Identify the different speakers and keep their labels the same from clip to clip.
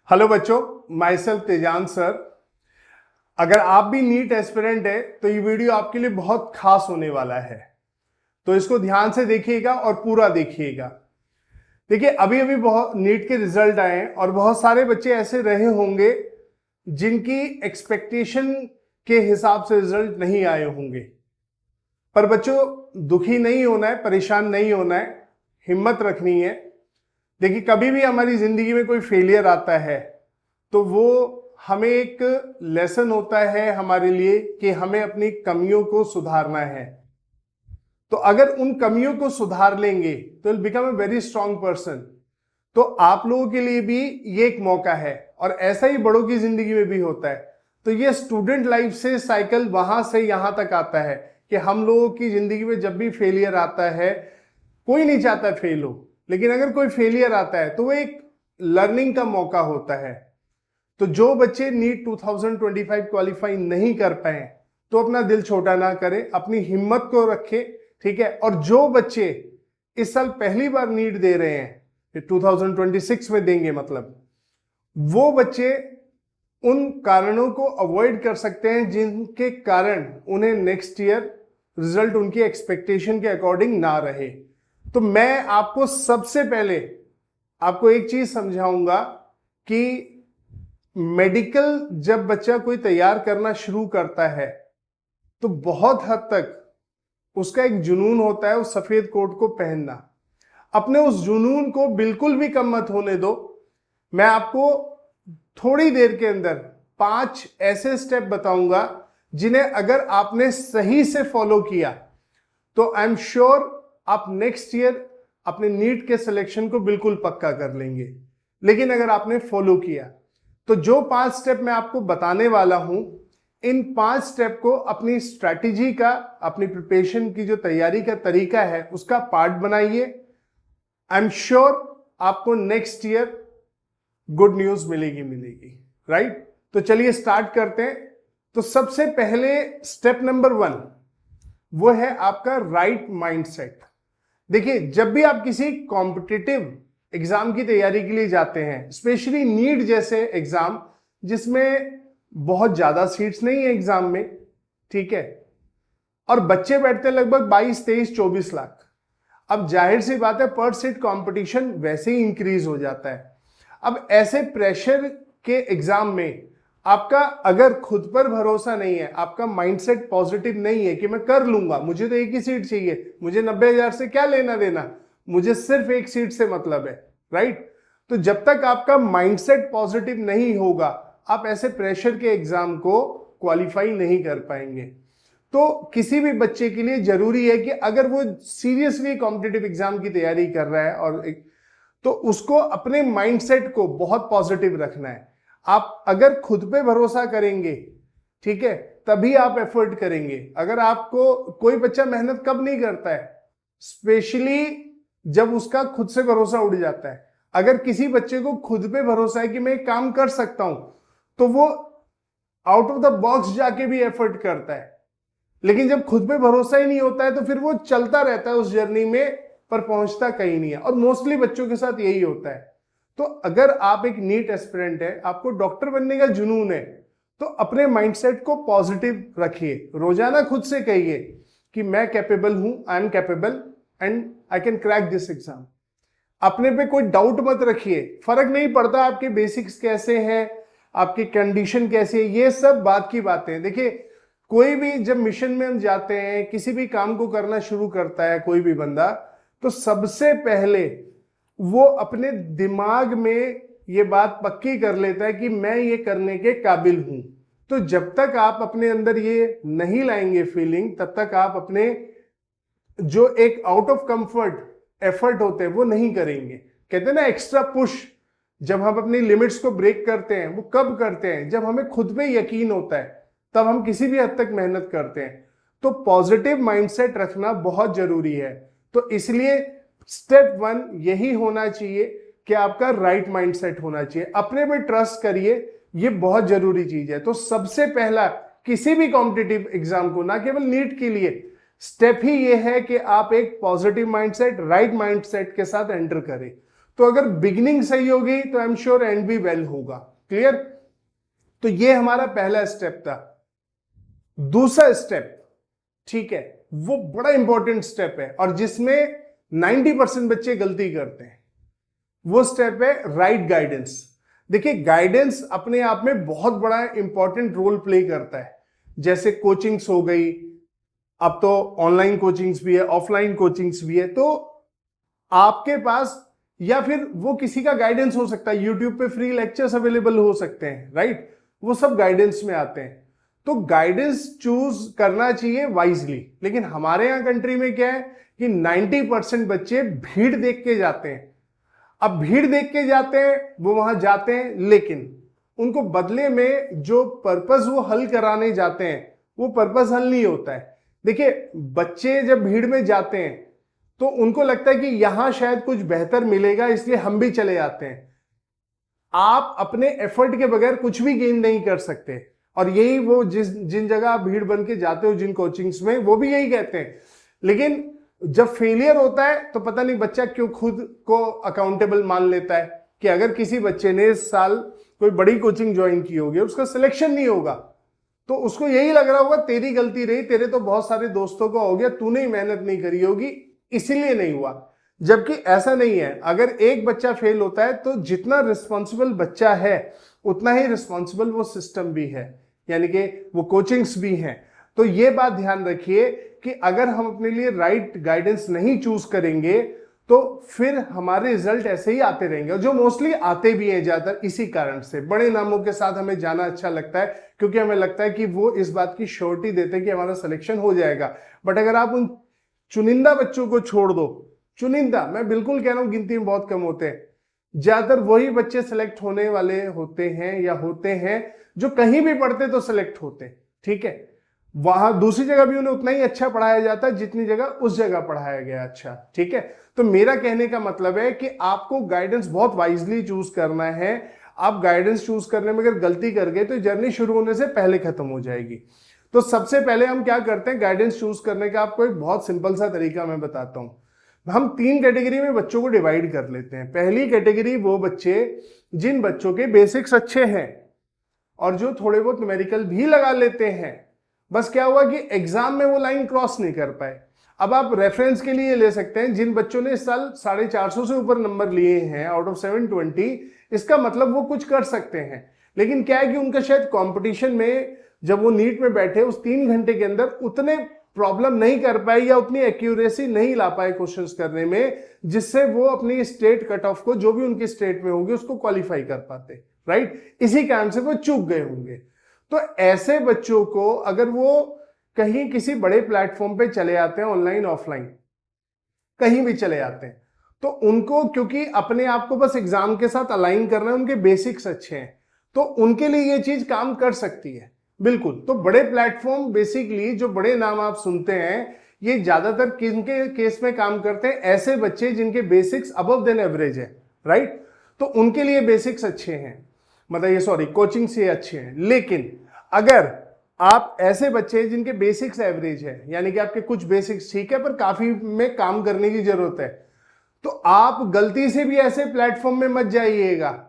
Speaker 1: Hello बच्चों, my self तेजान sir. अगर आप भी नीट एस्पिरेंट है तो ये वीडियो आपके लिए बहुत खास होने वाला है, तो इसको ध्यान से देखिएगा और पूरा देखिएगा। देखिए, अभी अभी बहुत नीट के रिजल्ट आए हैं और बहुत सारे बच्चे ऐसे रहे होंगे जिनकी एक्सपेक्टेशन के हिसाब से रिजल्ट नहीं आए होंगे। पर बच्चों, दुखी नहीं होना है, परेशान नहीं होना है, हिम्मत रखनी है। देखिए, कभी भी हमारी जिंदगी में कोई फेलियर आता है तो वो हमें एक लेसन होता है हमारे लिए कि हमें अपनी कमियों को सुधारना है। तो अगर उन कमियों को सुधार लेंगे तो will become a very strong person. तो आप लोगों के लिए भी ये एक मौका है और ऐसा ही बड़ों की जिंदगी में भी होता है। तो ये स्टूडेंट लाइफ से साइकिल वहां से यहां तक आता है कि हम लोगों की जिंदगी में जब भी फेलियर आता है, कोई नहीं चाहता फेल हो, लेकिन अगर कोई फेलियर आता है तो वो एक लर्निंग का मौका होता है। तो जो बच्चे नीट 2025 क्वालिफाई नहीं कर पाए तो अपना दिल छोटा ना करें, अपनी हिम्मत को रखें, ठीक है। और जो बच्चे इस साल पहली बार नीट दे रहे हैं, 2026 में देंगे, मतलब वो बच्चे उन कारणों को अवॉइड कर सकते हैं जिनके कारण उन्हें नेक्स्ट ईयर रिजल्ट उनकी एक्सपेक्टेशन के अकॉर्डिंग ना रहे। तो मैं आपको सबसे पहले आपको एक चीज समझाऊंगा कि मेडिकल जब बच्चा कोई तैयार करना शुरू करता है तो बहुत हद तक उसका एक जुनून होता है उस सफेद कोट को पहनना। अपने उस जुनून को बिल्कुल भी कम मत होने दो। मैं आपको थोड़ी देर के अंदर 5 ऐसे स्टेप बताऊंगा जिन्हें अगर आपने सही से फॉलो किया तो आई एम श्योर आप नेक्स्ट ईयर अपने नीट के सिलेक्शन को बिल्कुल पक्का कर लेंगे। लेकिन अगर आपने फॉलो किया तो जो 5 स्टेप मैं आपको बताने वाला हूं, इन 5 स्टेप को अपनी स्ट्रैटेजी का, अपनी प्रिपरेशन की जो तैयारी का तरीका है उसका पार्ट बनाइए। आई एम श्योर आपको नेक्स्ट ईयर गुड न्यूज मिलेगी, राइट। तो चलिए स्टार्ट करते हैं। तो सबसे पहले स्टेप नंबर 1 वो है आपका राइट माइंडसेट। देखिए, जब भी आप किसी कॉम्पिटिटिव एग्जाम की तैयारी के लिए जाते हैं, स्पेशली नीट जैसे एग्जाम जिसमें बहुत ज्यादा सीट्स नहीं है एग्जाम में, ठीक है, और बच्चे बैठते हैं लगभग 22, 23, 24 लाख। अब जाहिर सी बात है पर सीट कंपटीशन वैसे ही इंक्रीज हो जाता है। अब ऐसे प्रेशर के एग्जाम में आपका अगर खुद पर भरोसा नहीं है, आपका माइंडसेट पॉजिटिव नहीं है कि मैं कर लूंगा, मुझे तो एक ही सीट चाहिए, मुझे 90,000 से क्या लेना देना, मुझे सिर्फ एक सीट से मतलब है, राइट। तो जब तक आपका माइंडसेट पॉजिटिव नहीं होगा आप ऐसे प्रेशर के एग्जाम को क्वालिफाई नहीं कर पाएंगे। तो किसी भी बच्चे के लिए जरूरी है कि अगर वो सीरियसली कॉम्पिटिटिव एग्जाम की तैयारी कर रहा है और तो उसको अपने माइंडसेट को बहुत पॉजिटिव रखना है। आप अगर खुद पे भरोसा करेंगे, ठीक है, तभी आप एफर्ट करेंगे। अगर आपको कोई बच्चा मेहनत कब नहीं करता है, स्पेशली जब उसका खुद से भरोसा उड़ जाता है। अगर किसी बच्चे को खुद पे भरोसा है कि मैं एक काम कर सकता हूं तो वो आउट ऑफ द बॉक्स जाके भी एफर्ट करता है। लेकिन जब खुद पे भरोसा ही नहीं होता है तो फिर वो चलता रहता है उस जर्नी में, पर पहुंचता कहीं नहीं है। और मोस्टली बच्चों के साथ यही होता है। तो अगर आप एक नीट एस्पिरेंट है, आपको डॉक्टर बनने का जुनून है, तो अपने माइंडसेट को पॉजिटिव रखिए। रोजाना खुद से कहिए कि मैं कैपेबल हूं, I am capable and I can crack this exam. अपने पे कोई डाउट मत रखिए। फर्क नहीं पड़ता आपके बेसिक्स कैसे हैं, आपकी कंडीशन कैसी है, ये सब बात की बातें हैं। देखिए, कोई भी जब मिशन में हम जाते हैं, किसी भी काम को करना शुरू करता है कोई भी बंदा, तो सबसे पहले वो अपने दिमाग में ये बात पक्की कर लेता है कि मैं ये करने के काबिल हूं। तो जब तक आप अपने अंदर ये नहीं लाएंगे फीलिंग, तब तक आप अपने जो एक आउट ऑफ कंफर्ट एफर्ट होते हैं वो नहीं करेंगे। कहते हैं ना एक्स्ट्रा पुश, जब हम अपनी लिमिट्स को ब्रेक करते हैं वो कब करते हैं, जब हमें खुद पे यकीन होता है, तब हम किसी भी हद तक मेहनत करते हैं। तो पॉजिटिव माइंडसेट रखना बहुत जरूरी है। तो इसलिए स्टेप 1 यही होना चाहिए कि आपका राइट माइंडसेट होना चाहिए। अपने पे ट्रस्ट करिए, ये बहुत जरूरी चीज है। तो सबसे पहला किसी भी कॉम्पिटिटिव एग्जाम को, ना केवल नीट के लिए, स्टेप ही ये है कि आप एक पॉजिटिव माइंडसेट, राइट माइंडसेट के साथ एंटर करें। तो अगर बिगिनिंग सही होगी तो आई एम श्योर एंड भी वेल होगा। क्लियर? तो ये हमारा पहला स्टेप था। दूसरा स्टेप, ठीक है, वो बड़ा इंपॉर्टेंट स्टेप है और जिसमें 90% बच्चे गलती करते हैं। वो स्टेप है राइट गाइडेंस। देखिए, गाइडेंस अपने आप में बहुत बड़ा इंपॉर्टेंट रोल प्ले करता है। जैसे कोचिंग्स हो गई, अब तो ऑनलाइन कोचिंग्स भी है, ऑफलाइन कोचिंग्स भी है, तो आपके पास या फिर वो किसी का गाइडेंस हो सकता है, यूट्यूब पे फ्री लेक्चर्स अवेलेबल हो सकते हैं, राइट? वो सब गाइडेंस में आते हैं। तो गाइडेंस चूज करना चाहिए वाइजली। लेकिन हमारे यहां कंट्री में क्या है कि 90% बच्चे भीड़ देख के जाते हैं। अब भीड़ देख के जाते हैं, वो वहां जाते हैं, लेकिन उनको बदले में जो पर्पस वो हल कराने जाते हैं वो पर्पस हल नहीं होता है। देखिए, बच्चे जब भीड़ में जाते हैं तो उनको लगता है कि यहां शायद कुछ बेहतर मिलेगा, इसलिए हम भी चले जाते हैं। आप अपने एफर्ट के बगैर कुछ भी गेन नहीं कर सकते। और यही वो जिन जगह आप भीड़ बन के जाते हो, जिन कोचिंग्स में, वो भी यही कहते हैं। लेकिन जब फेलियर होता है तो पता नहीं बच्चा क्यों खुद को अकाउंटेबल मान लेता है कि अगर किसी बच्चे ने इस साल कोई बड़ी कोचिंग ज्वाइन की होगी, उसका सिलेक्शन नहीं होगा, तो उसको यही लग रहा होगा तेरी गलती रही, तेरे तो बहुत सारे दोस्तों का हो गया, तूने ही मेहनत नहीं करी होगी इसीलिए नहीं हुआ। जबकि ऐसा नहीं है। अगर एक बच्चा फेल होता है तो जितना रिस्पॉन्सिबल बच्चा है उतना ही रिस्पॉन्सिबल वो सिस्टम भी है, यानी कि वो कोचिंग्स भी हैं। तो ये बात ध्यान रखिए कि अगर हम अपने लिए राइट गाइडेंस नहीं चूज करेंगे तो फिर हमारे रिजल्ट ऐसे ही आते रहेंगे, जो मोस्टली आते भी हैं ज्यादातर इसी कारण से। बड़े नामों के साथ हमें जाना अच्छा लगता है क्योंकि हमें लगता है कि वो इस बात की श्योरिटी देते हैं कि हमारा सिलेक्शन हो जाएगा। बट अगर आप उन चुनिंदा बच्चों को छोड़ दो, चुनिंदा, मैं बिल्कुल कह रहा हूं गिनती में बहुत कम होते हैं, ज्यादातर वही बच्चे सिलेक्ट होने वाले होते हैं या होते हैं जो कहीं भी पढ़ते तो सिलेक्ट होते, ठीक है? वहां दूसरी जगह भी उन्हें उतना ही अच्छा पढ़ाया जाता है जितनी जगह उस जगह पढ़ाया गया अच्छा, ठीक है? तो मेरा कहने का मतलब है कि आपको गाइडेंस बहुत वाइजली चूज करना है। आप गाइडेंस चूज करने में अगर गलती कर गए तो जर्नी शुरू होने से पहले खत्म हो जाएगी। तो सबसे पहले हम क्या करते हैं, गाइडेंस चूज करने का आपको एक बहुत सिंपल सा तरीका मैं बताता हूं। हम 3 कैटेगरी में बच्चों को डिवाइड कर लेते हैं। पहली कैटेगरी वो बच्चे जिन बच्चों के बेसिक्स अच्छे हैं और जो थोड़े बहुत न्यूमेरिकल भी लगा लेते हैं, बस क्या हुआ कि एग्जाम में वो लाइन क्रॉस नहीं कर पाए। अब आप रेफरेंस के लिए ले सकते हैं जिन बच्चों ने इस साल 450 से ऊपर नंबर लिए हैं आउट ऑफ 720, इसका मतलब वो कुछ कर सकते हैं। लेकिन क्या है कि उनका शायद कंपटीशन में जब वो नीट में बैठे उस 3 घंटे के अंदर उतने प्रॉब्लम नहीं कर पाए या उतनी एक्यूरेसी नहीं ला पाए क्वेश्चंस करने में, जिससे वो अपनी स्टेट कट ऑफ को जो भी उनकी स्टेट में होगी उसको क्वालिफाई कर पाते, राइट? इसी कारण से वो चूक गए होंगे। तो ऐसे बच्चों को अगर वो कहीं किसी बड़े प्लेटफॉर्म पे चले आते हैं, ऑनलाइन ऑफलाइन कहीं भी चले आते हैं, तो उनको क्योंकि अपने आप को बस एग्जाम के साथ अलाइन करना है, उनके बेसिक्स अच्छे हैं, तो उनके लिए ये चीज काम कर सकती है बिल्कुल। तो बड़े प्लेटफॉर्म बेसिकली जो बड़े नाम आप सुनते हैं, ये ज्यादातर किनके केस में काम करते हैं? ऐसे बच्चे जिनके बेसिक्स अबव देन एवरेज है, राइट? तो उनके लिए बेसिक्स अच्छे हैं, मतलब ये सॉरी कोचिंग से अच्छे हैं। लेकिन अगर आप ऐसे बच्चे हैं जिनके बेसिक्स एवरेज है, यानी कि आपके कुछ बेसिक्स ठीक है पर काफी में काम करने की जरूरत है, तो आप गलती से भी ऐसे प्लेटफॉर्म में मत जाइएगा।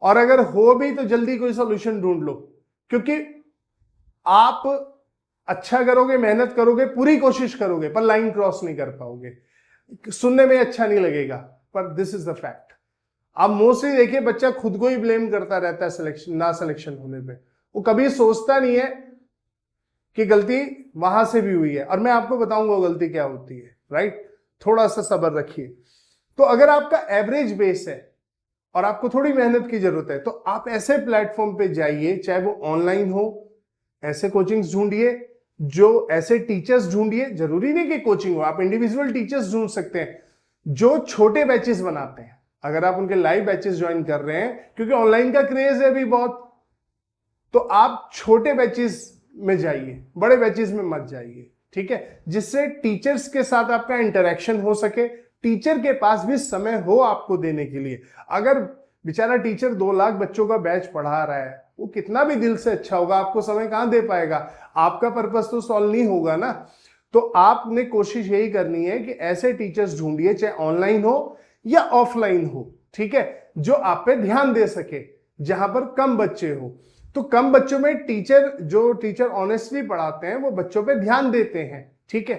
Speaker 1: और अगर हो भी तो जल्दी कोई सोल्यूशन ढूंढ लो, क्योंकि आप अच्छा करोगे, मेहनत करोगे, पूरी कोशिश करोगे, पर लाइन क्रॉस नहीं कर पाओगे। सुनने में अच्छा नहीं लगेगा पर दिस इज द फैक्ट। आप मोस्टली देखिए बच्चा खुद को ही ब्लेम करता रहता है सिलेक्शन ना सिलेक्शन होने पे। वो कभी सोचता नहीं है कि गलती वहां से भी हुई है, और मैं आपको बताऊंगा गलती क्या होती है, राइट? थोड़ा सा सब्र रखिए। तो अगर आपका एवरेज बेस है और आपको थोड़ी मेहनत की जरूरत है, तो आप ऐसे प्लेटफॉर्म पे जाइए, चाहे वो ऑनलाइन हो, ऐसे कोचिंग्स ढूंढिए, जो ऐसे टीचर्स ढूंढिए, जरूरी नहीं कि कोचिंग हो, आप इंडिविजुअल टीचर्स ढूंढ सकते हैं जो छोटे बैचेस बनाते हैं। अगर आप उनके लाइव बैचेस ज्वाइन कर रहे हैं, क्योंकि ऑनलाइन का क्रेज है अभी बहुत, तो आप छोटे बैचेस में जाइए, बड़े बैचेस में मत जाइए, ठीक है? जिससे टीचर्स के साथ आपका इंटरेक्शन हो सके, टीचर के पास भी समय हो आपको देने के लिए। अगर बेचारा टीचर 2 लाख बच्चों का बैच पढ़ा रहा है, वो कितना भी दिल से अच्छा होगा, आपको समय कहां दे पाएगा? आपका पर्पस तो सॉल्व नहीं होगा ना। तो आपने कोशिश यही करनी है कि ऐसे टीचर्स ढूंढिए, चाहे ऑनलाइन हो या ऑफलाइन हो, ठीक है, जो आप पे ध्यान दे सके, जहां पर कम बच्चे हो। तो कम बच्चों में जो टीचर ऑनेस्टली पढ़ाते हैं वो बच्चों पे ध्यान देते हैं, ठीक है।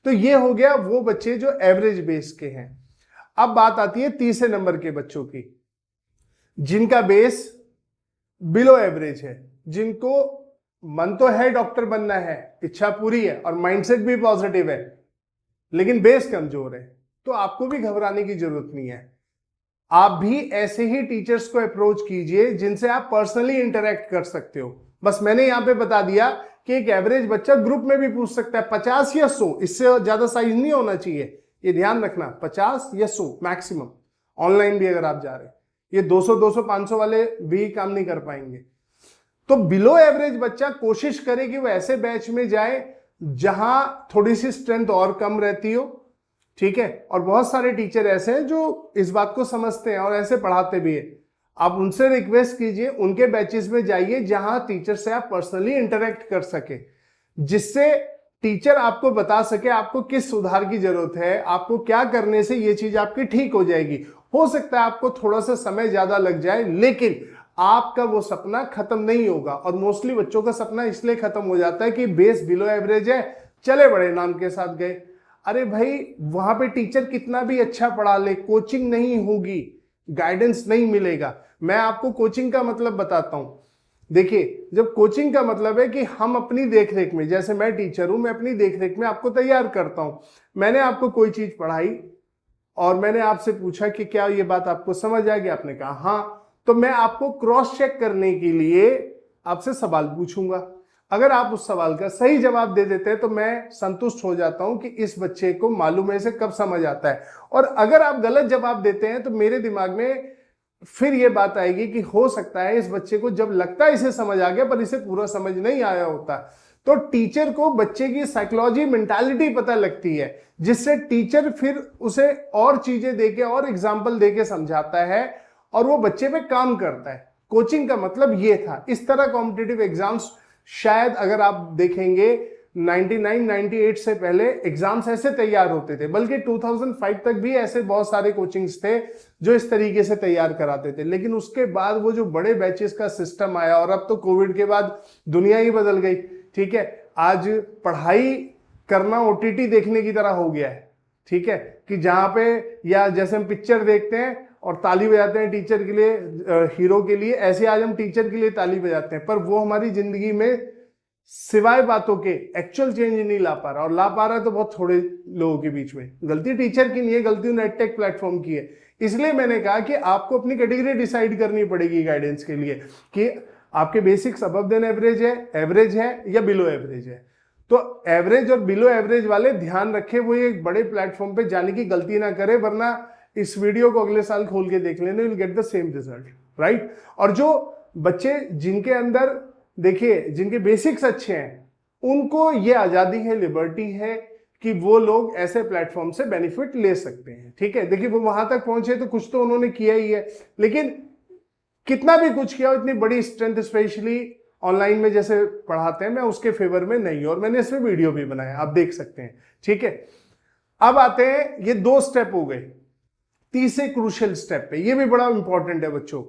Speaker 1: तो ये हो गया वो बच्चे जो एवरेज बेस के हैं। अब बात आती है तीसरे नंबर के बच्चों की, जिनका बेस बिलो एवरेज है, जिनको मन तो है डॉक्टर बनना है, इच्छा पूरी है और माइंडसेट भी पॉजिटिव है, लेकिन बेस कमजोर है। तो आपको भी घबराने की जरूरत नहीं है। आप भी ऐसे ही टीचर्स को अप्रोच कीजिए जिनसे आप पर्सनली इंटरेक्ट कर सकते हो। बस मैंने यहां पे बता दिया कि एक एवरेज बच्चा ग्रुप में भी पूछ सकता है 50 या 100, इससे ज्यादा साइज नहीं होना चाहिए, ये ध्यान रखना, 50 या 100 मैक्सिमम। ऑनलाइन भी अगर आप जा रहे हैं, ये 200 200 500 वाले भी काम नहीं कर पाएंगे। तो बिलो एवरेज बच्चा कोशिश करे कि वो ऐसे बैच में जाए जहां थोड़ी सी स्ट्रेंथ और कम रहती हो, ठीक है। और बहुत सारे टीचर ऐसे हैं जो इस बात को समझते हैं और ऐसे पढ़ाते भी है। आप उनसे रिक्वेस्ट कीजिए, उनके बैचेस में जाइए जहां टीचर से आप पर्सनली इंटरेक्ट कर सके, जिससे टीचर आपको बता सके आपको किस सुधार की जरूरत है, आपको क्या करने से ये चीज आपकी ठीक हो जाएगी। हो सकता है आपको थोड़ा सा समय ज्यादा लग जाए, लेकिन आपका वो सपना खत्म नहीं होगा। और मोस्टली बच्चों का सपना इसलिए खत्म हो जाता है कि बेस बिलो एवरेज है, चले बड़े नाम के साथ गए। अरे भाई, वहां पे टीचर कितना भी अच्छा पढ़ा ले, कोचिंग नहीं होगी, गाइडेंस नहीं मिलेगा। मैं आपको कोचिंग का मतलब बताता हूं। देखिए, जब कोचिंग का मतलब है कि हम अपनी देखरेख में, जैसे मैं टीचर हूं, मैं अपनी देखरेख में आपको तैयार करता हूं। मैंने आपको कोई चीज पढ़ाई और मैंने आपसे पूछा कि क्या ये बात आपको समझ आ गई, आपने कहा हाँ, तो मैं आपको क्रॉस चेक करने के लिए आपसे सवाल पूछूंगा। अगर आप उस सवाल का सही जवाब दे देते हैं तो मैं संतुष्ट हो जाता हूं कि इस बच्चे को मालूम है, इसे कब समझ आता है। और अगर आप गलत जवाब देते हैं तो मेरे दिमाग में फिर ये बात आएगी कि हो सकता है इस बच्चे को जब लगता है इसे समझ आ गया पर इसे पूरा समझ नहीं आया होता। तो टीचर को बच्चे की साइकोलॉजी, मेंटालिटी पता लगती है, जिससे टीचर फिर उसे और चीजें देके और एग्जाम्पल देके समझाता है और वो बच्चे पे काम करता है। कोचिंग का मतलब ये था। इस तरह कॉम्पिटिटिव एग्जाम्स, शायद अगर आप देखेंगे 99-98 से पहले एग्जाम्स ऐसे तैयार होते थे, बल्कि 2005 तक भी ऐसे बहुत सारे कोचिंग्स थे जो इस तरीके से तैयार कराते थे। लेकिन उसके बाद वो जो बड़े बैचेस का सिस्टम आया, और अब तो कोविड के बाद दुनिया ही बदल गई, ठीक है। आज पढ़ाई करना ओटीटी देखने की तरह हो गया है, ठीक है, कि जहां पे, या जैसे हम पिक्चर देखते हैं और ताली बजाते हैं टीचर के लिए, हीरो के लिए, ऐसे आज हम टीचर के लिए ताली बजाते हैं, पर वो हमारी जिंदगी में सिवाय बातों के एक्चुअल चेंज नहीं ला पा रहा। और ला पा रहा है तो बहुत थोड़े लोगों के बीच में। गलती टीचर की नहीं है, गलती नेटटेक प्लेटफॉर्म की है। इसलिए मैंने कहा कि आपको अपनी कैटेगरी डिसाइड करनी पड़ेगी गाइडेंस के लिए, कि आपके बेसिक्स अबव देन एवरेज है या बिलो एवरेज है। तो एवरेज और बिलो एवरेज वाले ध्यान रखें, वो एक बड़े प्लेटफॉर्म पे जाने की गलती ना करे, वरना इस वीडियो को अगले साल खोल के देख लेना, will get the same result, right. और जो बच्चे जिनके अंदर, देखिए, जिनके बेसिक्स अच्छे हैं, उनको ये आजादी है, लिबर्टी है कि वो लोग ऐसे प्लेटफॉर्म से बेनिफिट ले सकते हैं, ठीक है। देखिए, वो वहां तक पहुंचे तो कुछ तो उन्होंने किया ही है, लेकिन कितना भी कुछ किया, इतनी बड़ी स्ट्रेंथ स्पेशली ऑनलाइन में जैसे पढ़ाते हैं, मैं उसके फेवर में नहीं हूं, और मैंने इसमें वीडियो भी बनाया, आप देख सकते हैं, ठीक है। अब आते हैं, ये 2 स्टेप हो गए, तीसरे क्रूशियल स्टेप पे, ये भी बड़ा इंपॉर्टेंट है बच्चों।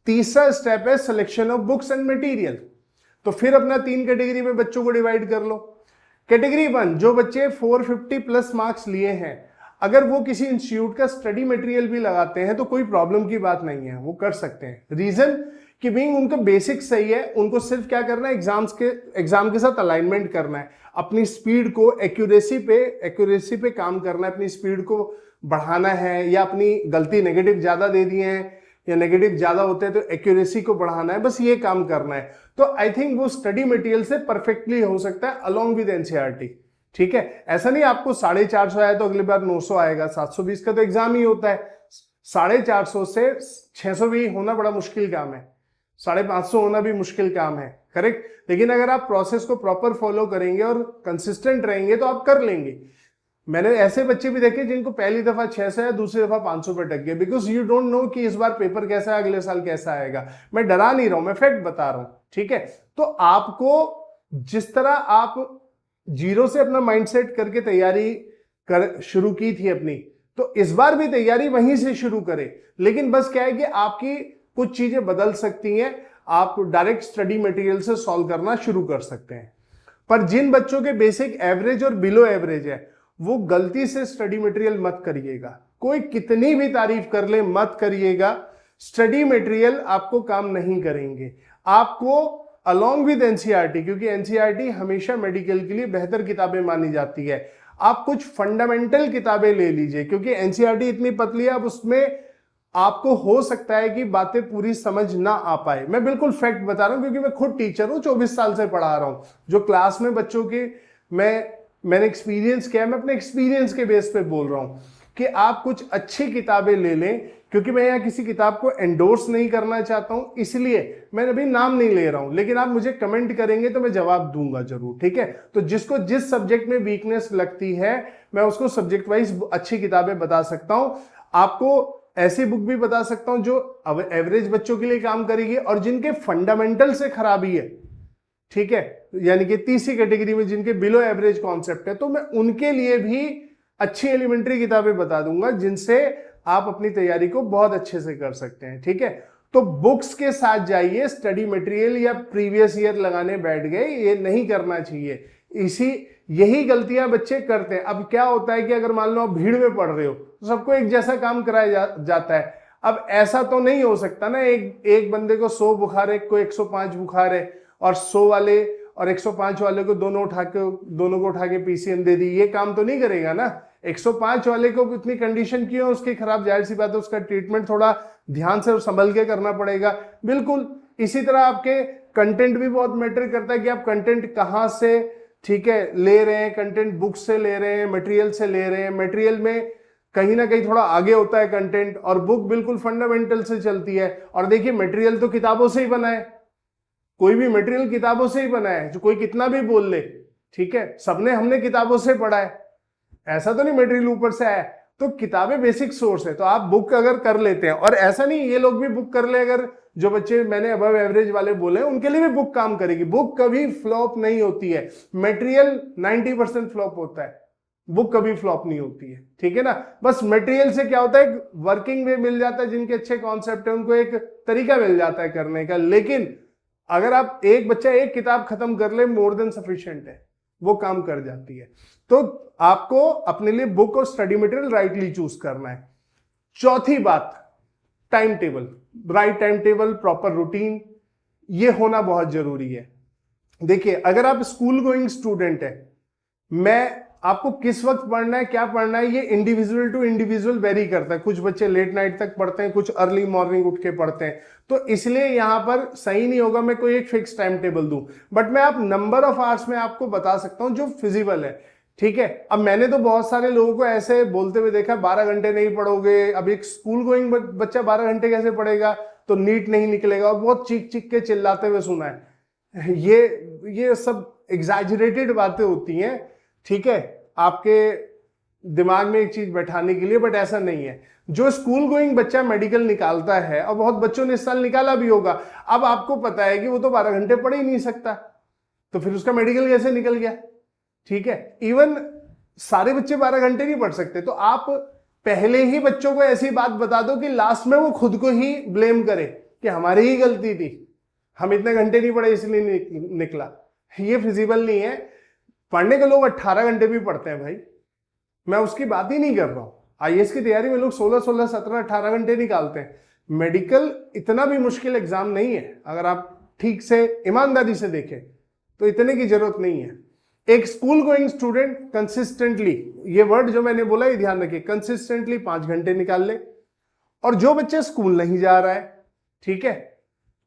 Speaker 1: तीसरा स्टेप है selection of books and material. तो फिर अपना 3 कैटेगरी में बच्चों को डिवाइड कर लो। कैटेगरी 1, जो बच्चे 450 प्लस मार्क्स लिए हैं, अगर वो किसी इंस्टीट्यूट का स्टडी मटेरियल भी लगाते हैं तो कोई प्रॉब्लम की बात नहीं है, वो कर सकते हैं। रीजन कि बीइंग उनका बेसिक सही है, उनको सिर्फ क्या करना है, एग्जाम के साथ अलाइनमेंट करना है, अपनी स्पीड को एक्यूरेसी पे काम करना है, अपनी स्पीड को बढ़ाना है, या अपनी गलती नेगेटिव ज्यादा दे दिए हैं या नेगेटिव ज्यादा होते हैं तो एक्यूरेसी को बढ़ाना है, बस ये काम करना है। तो आई थिंक वो स्टडी मटेरियल से परफेक्टली हो सकता है अलोंग विद एनसीईआरटी, ठीक है। ऐसा नहीं आपको 450 आया तो अगली बार 900 आएगा, 720 का तो एग्जाम ही होता है। 450 से 600 भी होना बड़ा मुश्किल काम है, 550 होना भी मुश्किल काम है, करेक्ट। लेकिन अगर आप प्रोसेस को प्रॉपर फॉलो करेंगे और कंसिस्टेंट रहेंगे तो आप कर लेंगे। मैंने ऐसे बच्चे भी देखे जिनको पहली दफा 600 या दूसरी दफा 500 पे टक गए, बिकॉज यू डोंट नो कि इस बार पेपर कैसा है, अगले साल कैसा आएगा। मैं डरा नहीं रहा हूं, मैं फैक्ट बता रहा हूं, ठीक है। तो आपको जिस तरह आप जीरो से अपना माइंडसेट करके तैयारी शुरू की थी अपनी, तो इस बार भी तैयारी वहीं से शुरू करें। लेकिन बस क्या है कि आपकी कुछ चीजें बदल सकती हैं, आप डायरेक्ट स्टडी मटेरियल से सॉल्व करना शुरू कर सकते हैं। पर जिन बच्चों के बेसिक एवरेज और बिलो एवरेज है, वो गलती से स्टडी मटेरियल मत करिएगा। कोई कितनी भी तारीफ कर ले, मत करिएगा। स्टडी मटेरियल आपको काम नहीं करेंगे। आपको अलॉन्ग विद एनसीईआरटी, क्योंकि एनसीईआरटी हमेशा मेडिकल के लिए बेहतर किताबें मानी जाती है, आप कुछ फंडामेंटल किताबें ले लीजिए, क्योंकि एनसीईआरटी इतनी पतली है, अब उसमें आपको हो सकता है कि बातें पूरी समझ ना आ पाए। मैं बिल्कुल फैक्ट बता रहा हूं, क्योंकि मैं खुद टीचर हूं, 24 साल से पढ़ा रहा हूं। जो क्लास में बच्चों के मैंने एक्सपीरियंस किया है, मैं अपने एक्सपीरियंस के बेस पे बोल रहा हूं कि आप कुछ अच्छी किताबें ले लें। क्योंकि मैं यहाँ किसी किताब को एंडोर्स नहीं करना चाहता हूं, इसलिए मैं अभी नाम नहीं ले रहा हूं, लेकिन आप मुझे कमेंट करेंगे तो मैं जवाब दूंगा जरूर, ठीक है। तो जिसको जिस सब्जेक्ट में वीकनेस लगती है, मैं उसको सब्जेक्ट वाइज अच्छी किताबें बता सकता हूं। आपको ऐसी बुक भी बता सकता हूं जो एवरेज बच्चों के लिए काम करेगी, और जिनके फंडामेंटल से खराबी है, ठीक है, यानी कि तीसरी कैटेगरी में जिनके बिलो एवरेज कॉन्सेप्ट है, तो मैं उनके लिए भी अच्छी एलिमेंट्री किताबें बता दूंगा, जिनसे आप अपनी तैयारी को बहुत अच्छे से कर सकते हैं, ठीक है। तो बुक्स के साथ जाइए, स्टडी मटेरियल या प्रीवियस ईयर लगाने बैठ गए, ये नहीं करना चाहिए। यही गलतियां बच्चे करते हैं। अब क्या होता है कि अगर मान लो आप भीड़ में पढ़ रहे हो तो सबको एक जैसा काम कराया जाता है। अब ऐसा तो नहीं हो सकता ना, एक बंदे को 100 बुखार है, कोई 105 बुखार है, और 100 वाले और 105 वाले को दोनों को उठा के पीसीएम दे दी, ये काम तो नहीं करेगा ना। 105 वाले को इतनी कंडीशन क्यों है उसकी खराब, जाहिर सी बात है उसका ट्रीटमेंट थोड़ा ध्यान से और संभल के करना पड़ेगा। बिल्कुल इसी तरह आपके कंटेंट भी बहुत मैटर करता है कि आप कंटेंट कहां से, ठीक है, ले रहे हैं। कंटेंट बुक से ले रहे हैं, मटेरियल से ले रहे हैं। मटेरियल में कहीं ना कहीं थोड़ा आगे होता है कंटेंट, और बुक बिल्कुल फंडामेंटल से चलती है। और देखिए मटेरियल तो किताबों से ही बना है, कोई भी मटेरियल किताबों से ही बना है, जो कोई कितना भी बोल ले, ठीक है, हमने किताबों से पढ़ा है, ऐसा तो नहीं मटेरियल ऊपर से आया। तो किताबें बेसिक सोर्स है, तो आप बुक अगर कर लेते हैं, और ऐसा नहीं ये लोग भी बुक कर ले, अगर जो बच्चे मैंने अबव एवरेज वाले बोले उनके लिए भी बुक काम करेगी। बुक कभी फ्लॉप नहीं होती है, मटेरियल 90% फ्लॉप होता है, बुक कभी फ्लॉप नहीं होती है, ठीक है ना। बस मटेरियल से क्या होता है, वर्किंग वे मिल जाता है, जिनके अच्छे कॉन्सेप्ट है उनको एक तरीका मिल जाता है करने का। लेकिन अगर आप एक बच्चा एक किताब खत्म कर ले, मोर देन सफिशिएंट है, वो काम कर जाती है। तो आपको अपने लिए बुक और स्टडी मटेरियल राइटली चूज करना है। चौथी बात, time table, right time table, proper routine, ये होना बहुत जरूरी है। देखिए अगर आप स्कूल गोइंग स्टूडेंट है, मैं आपको किस वक्त पढ़ना है, क्या पढ़ना है, ये इंडिविजुअल टू इंडिविजुअल वेरी करता है। कुछ बच्चे लेट नाइट तक पढ़ते हैं, कुछ अर्ली मॉर्निंग उठ के पढ़ते हैं, तो इसलिए यहां पर सही नहीं होगा मैं कोई एक फिक्स टाइम टेबल दूं। बट मैं आप नंबर ऑफ आवर्स में आपको बता सकता हूं जो फिजिबल है, ठीक है। अब मैंने तो बहुत सारे लोगों को ऐसे बोलते हुए देखा, 12 घंटे नहीं पढ़ोगे। अब एक स्कूल गोइंग बच्चा 12 घंटे कैसे पढ़ेगा, तो नीट नहीं निकलेगा, और बहुत चीख चीख के चिल्लाते हुए सुना है। ये सब एग्जैजरेटेड बातें होती हैं, ठीक है, आपके दिमाग में एक चीज बैठाने के लिए, बट ऐसा नहीं है। जो स्कूल गोइंग बच्चा मेडिकल निकालता है, और बहुत बच्चों ने इस साल निकाला भी होगा, अब आपको पता है कि वो तो 12 घंटे पढ़ ही नहीं सकता, तो फिर उसका मेडिकल कैसे निकल गया, ठीक है। इवन सारे बच्चे 12 घंटे नहीं पढ़ सकते, तो आप पहले ही बच्चों को ऐसी बात बता दो कि लास्ट में वो खुद को ही ब्लेम करे कि हमारी ही गलती थी, हम इतने घंटे नहीं पढ़े इसलिए निकला। ये फिजिबल नहीं है। पढ़ने के लोग 18 घंटे भी पढ़ते हैं भाई, मैं उसकी बात ही नहीं कर रहा हूं। आईएएस की तैयारी में लोग 16, 17, 18 घंटे निकालते हैं। मेडिकल इतना भी मुश्किल एग्जाम नहीं है, अगर आप ठीक से ईमानदारी से देखें तो इतने की जरूरत नहीं है। एक स्कूल गोइंग स्टूडेंट कंसिस्टेंटली, ये वर्ड जो मैंने बोला ये ध्यान रखिए, कंसिस्टेंटली 5 घंटे निकाल ले। और जो बच्चे स्कूल नहीं जा रहा है, ठीक है,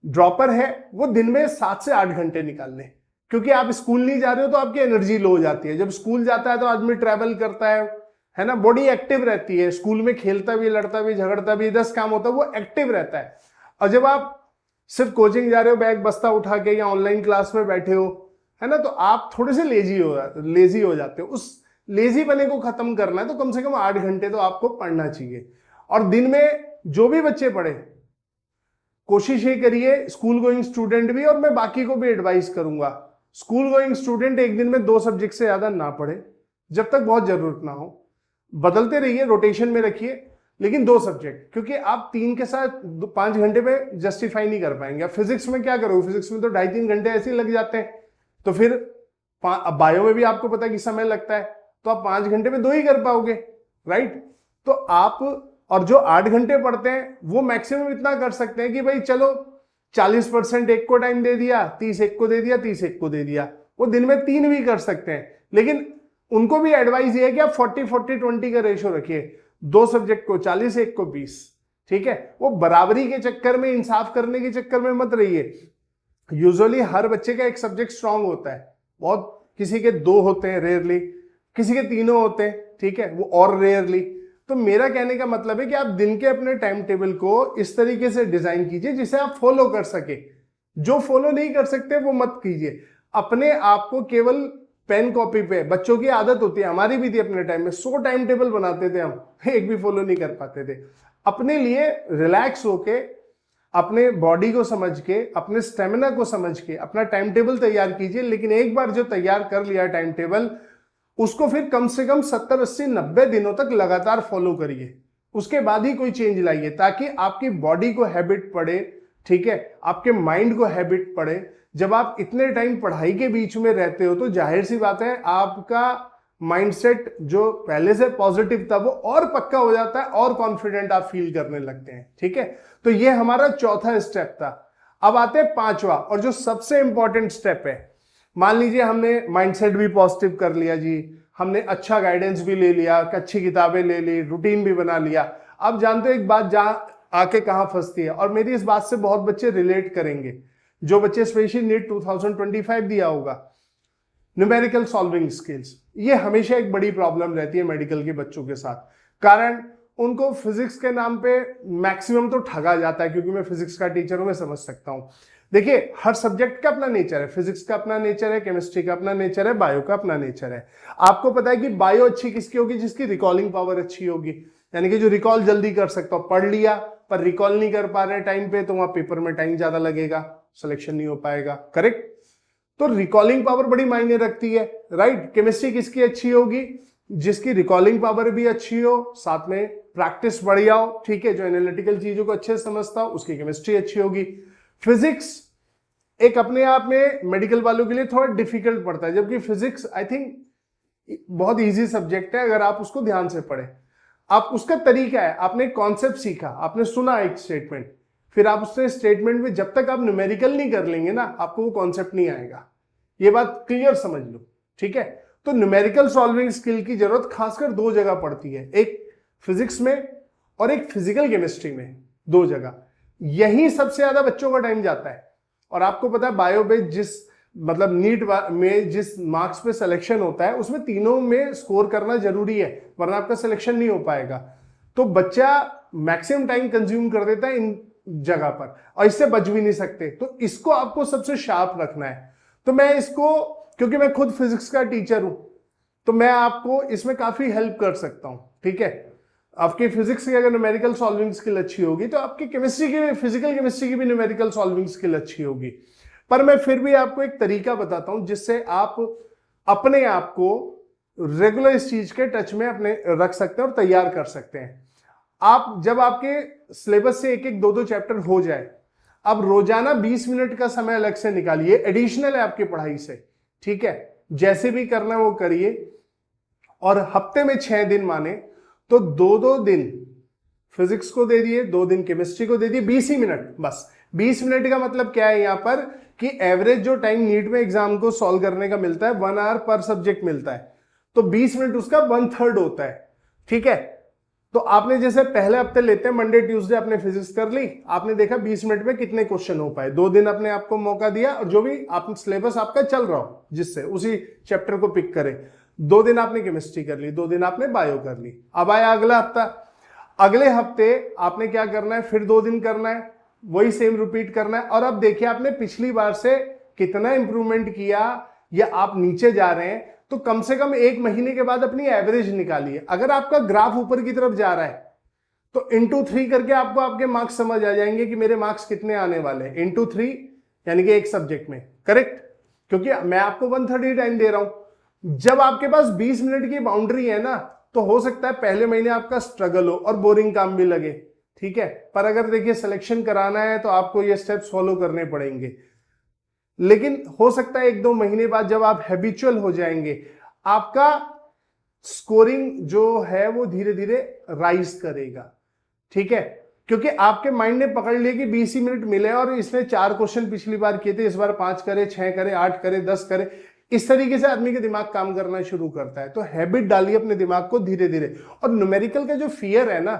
Speaker 1: ड्रॉपर है, वो दिन में 7 से 8 घंटे निकाल ले। क्योंकि आप स्कूल नहीं जा रहे हो तो आपकी एनर्जी लो हो जाती है। जब स्कूल जाता है तो आदमी ट्रैवल करता है ना, बॉडी एक्टिव रहती है, स्कूल में खेलता भी, लड़ता भी, झगड़ता भी, 10 काम होता है, वो एक्टिव रहता है। और जब आप सिर्फ कोचिंग जा रहे हो, बैग बस्ता उठा के, या ऑनलाइन क्लास में बैठे हो, है ना, तो आप थोड़े से लेजी हो जाते हो। उस लेजी बने को खत्म करना है तो कम से कम 8 घंटे तो आपको पढ़ना चाहिए। और दिन में जो भी बच्चे पढ़े, कोशिश ये करिए, स्कूल गोइंग स्टूडेंट भी, और मैं बाकी को भी एडवाइस करूंगा, स्कूल गोइंग स्टूडेंट एक दिन में 2 सब्जेक्ट से ज्यादा ना पढ़े, जब तक बहुत जरूरत ना हो। बदलते रहिए, रोटेशन में रखिए, लेकिन 2 सब्जेक्ट, क्योंकि आप 3 के साथ 5 घंटे में जस्टिफाई नहीं कर पाएंगे। फिजिक्स में क्या करोगे, फिजिक्स में तो 2.5-3 घंटे ऐसे ही लग जाते हैं, तो फिर बायो में भी आपको पता है कि समय लगता है, तो आप 5 घंटे में 2 ही कर पाओगे, राइट। तो आप, और जो 8 घंटे पढ़ते हैं वो मैक्सिमम इतना कर सकते हैं कि भाई चलो 40% एक को टाइम दे दिया, 30 एक को दे दिया, 30 एक को दे दिया, वो दिन में 3 भी कर सकते हैं। लेकिन उनको भी एडवाइस ये है कि आप 40-40-20 का रेशो रखिए, 2 सब्जेक्ट को 40, एक को 20, ठीक है। वो बराबरी के चक्कर में, इंसाफ करने के चक्कर में मत रहिए। यूजुअली हर बच्चे का एक सब्जेक्ट स्ट्रांग होता है, बहुत, किसी के 2 होते हैं रेयरली, किसी के 3 होते हैं, ठीक है, वो और रेयरली। तो मेरा कहने का मतलब है कि आप दिन के अपने टाइम टेबल को इस तरीके से डिजाइन कीजिए जिसे आप फॉलो कर सके। जो फॉलो नहीं कर सकते वो मत कीजिए। अपने आप को केवल पेन कॉपी पे, बच्चों की आदत होती है, हमारी भी थी अपने टाइम में, 100 टाइम टेबल बनाते थे हम, एक भी फॉलो नहीं कर पाते थे। अपने लिए रिलैक्स होके, अपने बॉडी को समझ के, अपने स्टेमिना को समझ के अपना टाइम टेबल तैयार कीजिए। लेकिन एक बार जो तैयार कर लिया टाइम टेबल, उसको फिर कम से कम 70, 80, 90 दिनों तक लगातार फॉलो करिए, उसके बाद ही कोई चेंज लाइए, ताकि आपकी बॉडी को हैबिट पड़े, ठीक है, आपके माइंड को हैबिट पड़े। जब आप इतने टाइम पढ़ाई के बीच में रहते हो तो जाहिर सी बात है आपका माइंडसेट जो पहले से पॉजिटिव था वो और पक्का हो जाता है, और कॉन्फिडेंट आप फील करने लगते हैं, ठीक है। तो ये हमारा चौथा स्टेप था। अब आते हैं 5वां और जो सबसे इंपॉर्टेंट स्टेप है। मान लीजिए हमने माइंडसेट भी पॉजिटिव कर लिया जी, हमने अच्छा गाइडेंस भी ले लिया, अच्छी किताबें ले ली, रूटीन भी बना लिया। अब जानते हो एक बात जहां आके कहां फंसती है, और मेरी इस बात से बहुत बच्चे रिलेट करेंगे, जो बच्चे स्पेशल नीट 2025 दिया होगा, न्यूमेरिकल सॉल्विंग स्किल्स। ये हमेशा एक बड़ी प्रॉब्लम रहती है मेडिकल के बच्चों के साथ। कारण उनको फिजिक्स के नाम पे मैक्सिमम तो ठगा जाता है, क्योंकि मैं फिजिक्स का टीचर हूं, मैं समझ सकता हूं। देखिए, हर सब्जेक्ट का अपना नेचर है, फिजिक्स का अपना नेचर है, केमिस्ट्री का अपना नेचर है, बायो का अपना नेचर है। आपको पता है कि बायो अच्छी किसकी होगी, जिसकी रिकॉलिंग पावर अच्छी होगी, यानी कि जो रिकॉल जल्दी कर सकता हो। पढ़ लिया पर रिकॉल नहीं कर पा रहे टाइम पे, तो वहां पेपर में टाइम ज्यादा लगेगा, सिलेक्शन नहीं हो पाएगा, करेक्ट। तो रिकॉलिंग पावर बड़ी मायने रखती है, राइट। केमिस्ट्री किसकी अच्छी होगी, जिसकी रिकॉलिंग पावर भी अच्छी हो, साथ में प्रैक्टिस बढ़िया हो, ठीक है, जो एनालिटिकल चीजों को अच्छे से समझता हो, उसकी केमिस्ट्री अच्छी होगी। फिजिक्स एक अपने आप में मेडिकल वालों के लिए थोड़ा डिफिकल्ट पड़ता है, जबकि फिजिक्स आई थिंक बहुत इजी सब्जेक्ट है अगर आप उसको ध्यान से पढ़े। आप उसका तरीका है, आपने कॉन्सेप्ट सीखा, आपने सुना एक स्टेटमेंट, फिर आप उससे स्टेटमेंट में जब तक आप न्यूमेरिकल नहीं कर लेंगे ना, आपको वो कॉन्सेप्ट नहीं आएगा। ये बात क्लियर समझ लो, ठीक है। तो न्यूमेरिकल सॉल्विंग स्किल की जरूरत खासकर 2 जगह पड़ती है, एक फिजिक्स में और एक फिजिकल केमिस्ट्री में, 2 जगह। यही सबसे ज्यादा बच्चों का टाइम जाता है। और आपको पता है बायो में जिस, मतलब नीट में जिस मार्क्स पे सिलेक्शन होता है, उसमें तीनों में स्कोर करना जरूरी है, वरना आपका सिलेक्शन नहीं हो पाएगा। तो बच्चा मैक्सिमम टाइम कंज्यूम कर देता है इन जगह पर, और इससे बच भी नहीं सकते। तो इसको आपको सबसे शार्प रखना है। तो मैं इसको, क्योंकि मैं खुद फिजिक्स का टीचर हूं, तो मैं आपको इसमें काफी हेल्प कर सकता हूं, ठीक है। आपकी फिजिक्स की अगर न्यूमेरिकल सॉल्विंग स्किल अच्छी होगी, तो आपकी केमिस्ट्री की, फिजिकल केमिस्ट्री की भी न्यूमेरिकल सॉल्विंग स्किल अच्छी होगी। पर मैं फिर भी आपको एक तरीका बताता हूं जिससे आप अपने आप को रेगुलर इस चीज के टच में अपने रख सकते हैं और तैयार कर सकते हैं। आप जब आपके सिलेबस से 1-1, 2-2 चैप्टर हो जाए, अब रोजाना 20 मिनट का समय अलग से निकालिए, एडिशनल है आपकी पढ़ाई से, ठीक है। जैसे भी करना है वो करिए, और हफ्ते में 6 दिन माने तो 2-2 दिन फिजिक्स को दे दिए, 2 दिन केमिस्ट्री को दे दिए, 20 ही मिनट बस। 20 मिनट का मतलब क्या है यहां पर, कि एवरेज जो टाइम नीट में एग्जाम को सॉल्व करने का मिलता है, 1 आवर पर सब्जेक्ट मिलता है, तो 20 मिनट उसका 1/3 होता है, ठीक है। तो आपने जैसे पहले हफ्ते लेते हैं मंडे ट्यूसडे आपने फिजिक्स कर ली, आपने देखा 20 मिनट में कितने क्वेश्चन हो पाए, 2 दिन अपने आपको मौका दिया, और जो भी आप सिलेबस आपका चल रहा हो जिससे उसी चैप्टर को पिक करे। 2 दिन आपने केमिस्ट्री कर ली, 2 दिन आपने बायो कर ली। अब आया अगला हफ्ता, अगले हफ्ते आपने क्या करना है, फिर 2 दिन करना है, वही सेम रिपीट करना है। और अब देखिए आपने पिछली बार से कितना इंप्रूवमेंट किया, या आप नीचे जा रहे हैं, तो कम से कम 1 महीने के बाद अपनी एवरेज निकालिए। अगर आपका ग्राफ ऊपर की तरफ जा रहा है तो इंटू 3 करके आपको आपके मार्क्स समझ आ जाएंगे कि मेरे मार्क्स कितने आने वाले हैं। इंटू 3 यानी कि एक सब्जेक्ट में, करेक्ट, क्योंकि मैं आपको 1/3 टाइम दे रहा हूं। जब आपके पास 20 मिनट की बाउंड्री है ना, तो हो सकता है पहले महीने आपका स्ट्रगल हो और बोरिंग काम भी लगे, ठीक है। पर अगर देखिए सिलेक्शन कराना है तो आपको ये स्टेप्स फॉलो करने पड़ेंगे। लेकिन हो सकता है 1-2 महीने बाद जब आप हैबिचुअल हो जाएंगे, आपका स्कोरिंग जो है वो धीरे धीरे राइज करेगा, ठीक है। क्योंकि आपके माइंड ने पकड़ लिया कि 20 ही मिनट मिले और इसने 4 क्वेश्चन पिछली बार किए थे, इस बार 5 करे, 6 करे, 8 करे, 10 करे। इस तरीके से आदमी के दिमाग काम करना शुरू करता है। तो हैबिट डालिए अपने दिमाग को धीरे धीरे, और न्यूमेरिकल का जो फियर है ना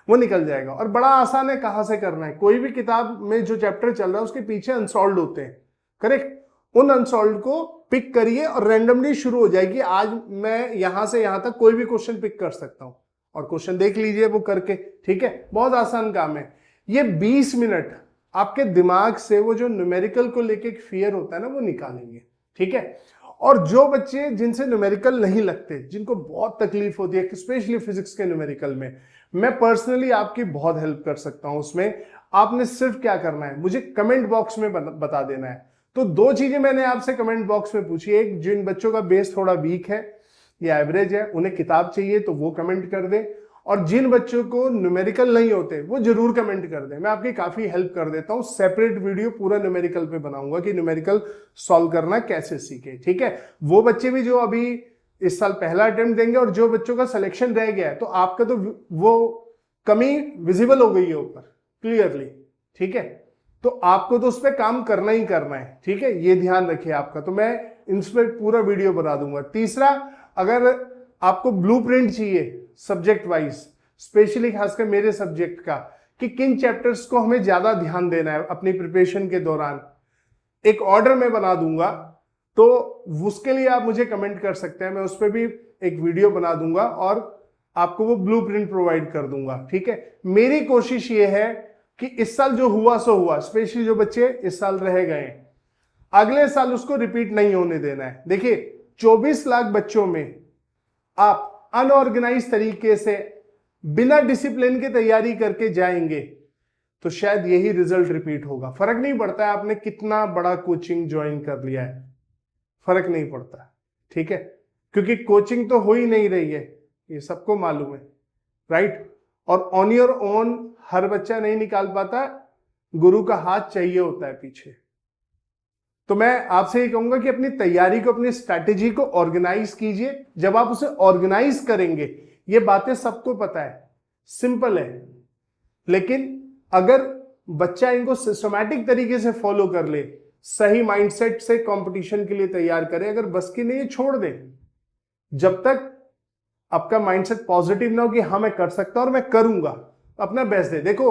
Speaker 1: वो निकल जाएगा। और बड़ा आसान है कहां से करना है। कोई भी किताब में जो चैप्टर चल रहा है उसके पीछे अनसॉल्व्ड होते हैं, करेक्ट। उन अनसॉल्व्ड को पिक करिए और रैंडमली शुरू हो जाएगी। आज मैं यहां से यहां तक कोई भी क्वेश्चन पिक कर सकता हूं और क्वेश्चन देख लीजिए वो करके, ठीक है। बहुत आसान काम है। ये 20 मिनट आपके दिमाग से वो जो न्यूमेरिकल को लेके एक फियर होता है ना वो निकालेंगे, ठीक है। और जो बच्चे जिनसे न्यूमेरिकल नहीं लगते, जिनको बहुत तकलीफ होती है स्पेशली फिजिक्स के न्यूमेरिकल में, मैं पर्सनली आपकी बहुत हेल्प कर सकता हूं उसमें। आपने सिर्फ क्या करना है, मुझे कमेंट बॉक्स में बता देना है। तो 2 चीजें मैंने आपसे कमेंट बॉक्स में पूछी। एक, जिन बच्चों का बेस थोड़ा वीक है या एवरेज है, उन्हें किताब चाहिए तो वो कमेंट कर दें, और जिन बच्चों को न्यूमेरिकल नहीं होते वो जरूर कमेंट कर दें। मैं आपकी काफी हेल्प कर देता हूं। सेपरेट वीडियो पूरा न्यूमेरिकल पे बनाऊंगा कि न्यूमेरिकल सॉल्व करना कैसे सीखे, ठीक है। वो बच्चे भी जो अभी इस साल पहला अटेम्प्ट देंगे और जो बच्चों का सिलेक्शन रह गया है, तो आपका तो वो कमी विजिबल हो गई है ऊपर क्लियरली, ठीक है। तो आपको तो उस पर काम करना ही करना है, ठीक है। ये ध्यान रखिए आपका। तो मैं इस पर पूरा वीडियो बना दूंगा। तीसरा, अगर आपको ब्लूप्रिंट चाहिए सब्जेक्ट वाइज, स्पेशली खासकर मेरे सब्जेक्ट का, कि किन चैप्टर्स को हमें ज्यादा ध्यान देना है अपनी प्रिपरेशन के दौरान, एक ऑर्डर में बना दूंगा। तो उसके लिए आप मुझे कमेंट कर सकते हैं, मैं उस पर भी एक वीडियो बना दूंगा और आपको वो ब्लूप्रिंट प्रोवाइड कर दूंगा, ठीक है। मेरी कोशिश ये है कि इस साल जो हुआ सो हुआ, स्पेशली जो बच्चे इस साल रह गए, अगले साल उसको रिपीट नहीं होने देना है। देखिए 24 लाख बच्चों में आप अनऑर्गेनाइज तरीके से बिना डिसिप्लिन के तैयारी करके जाएंगे तो शायद यही रिजल्ट रिपीट होगा। फर्क नहीं पड़ता है आपने कितना बड़ा कोचिंग ज्वाइन कर लिया है, फर्क नहीं पड़ता, ठीक है। क्योंकि कोचिंग तो हो ही नहीं रही है, ये सबको मालूम है, राइट। और ऑन योर ओन हर बच्चा नहीं निकाल पाता, गुरु का हाथ चाहिए होता है पीछे। तो मैं आपसे ये कहूंगा कि अपनी तैयारी को, अपनी स्ट्रैटेजी को ऑर्गेनाइज कीजिए। जब आप उसे ऑर्गेनाइज करेंगे, ये बातें सबको पता है, सिंपल है, लेकिन अगर बच्चा इनको सिस्टमैटिक तरीके से फॉलो कर ले, सही माइंडसेट से कंपटीशन के लिए तैयार करे, अगर बस की नहीं छोड़ दे। जब तक आपका माइंडसेट पॉजिटिव ना हो कि हाँ मैं कर सकता हूं और मैं करूंगा, अपना बेस्ट दे। देखो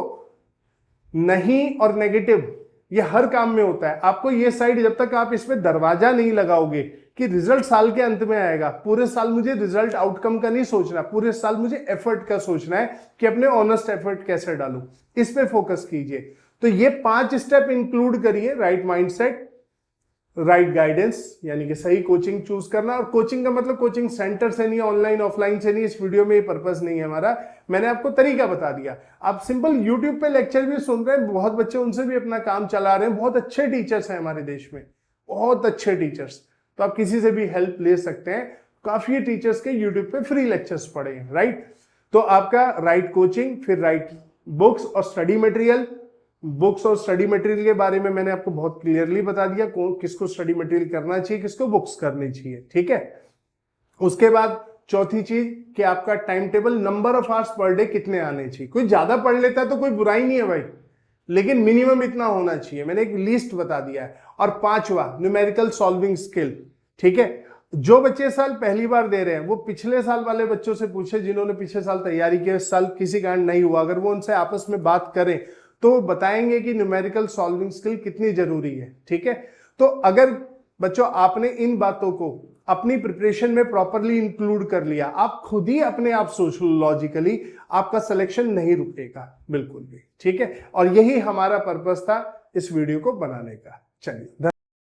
Speaker 1: नहीं और नेगेटिव ये हर काम में होता है। आपको ये साइड, जब तक आप इसमें दरवाजा नहीं लगाओगे कि रिजल्ट साल के अंत में आएगा, पूरे साल मुझे रिजल्ट आउटकम का नहीं सोचना, पूरे साल मुझे एफर्ट का सोचना है कि अपने ऑनेस्ट एफर्ट कैसे डालूं, इस पे फोकस कीजिए। तो ये 5 स्टेप इंक्लूड करिए। राइट माइंडसेट, राइट गाइडेंस, यानी कि सही कोचिंग चूज करना। और कोचिंग का मतलब कोचिंग सेंटर से नहीं, ऑनलाइन ऑफलाइन से नहीं, इस वीडियो में ये पर्पस नहीं है हमारा। मैंने आपको तरीका बता दिया। आप सिंपल यूट्यूब पे लेक्चर भी सुन रहे हैं, बहुत बच्चे उनसे भी अपना काम चला रहे हैं। बहुत अच्छे टीचर्स हैं हमारे देश में, बहुत अच्छे टीचर्स। तो आप किसी से भी हेल्प ले सकते हैं। काफी टीचर्स के यूट्यूब पे फ्री लेक्चर्स पड़े हैं, राइट। तो आपका राइट कोचिंग, फिर राइट बुक्स और स्टडी मटेरियल। बुक्स और स्टडी मटेरियल के बारे में मैंने आपको बहुत क्लियरली बता दिया, किसको स्टडी मटेरियल करना चाहिए, किसको बुक्स करनी चाहिए, ठीक है। उसके बाद चौथी चीज कि आपका time table, number of hours per day कितने आने चाहिए। कोई ज्यादा पढ़ लेता है तो कोई बुराई नहीं है भाई, लेकिन मिनिमम इतना होना चाहिए। मैंने एक लिस्ट बता दिया है। और 5वां, न्यूमेरिकल सॉल्विंग स्किल, ठीक है। जो बच्चे साल पहली बार दे रहे हैं वो पिछले साल वाले बच्चों से पूछे जिन्होंने पिछले साल तैयारी की, इस साल किसी कारण नहीं हुआ। अगर वो उनसे आपस में बात करें तो बताएंगे कि न्यूमेरिकल सॉल्विंग स्किल कितनी जरूरी है, ठीक है। तो अगर बच्चों आपने इन बातों को अपनी प्रिपरेशन में प्रॉपरली इंक्लूड कर लिया, आप खुद ही अपने आप सोच लो लॉजिकली, आपका सिलेक्शन नहीं रुकेगा बिल्कुल भी, ठीक है। और यही हमारा पर्पस था इस वीडियो को बनाने का। चलिए।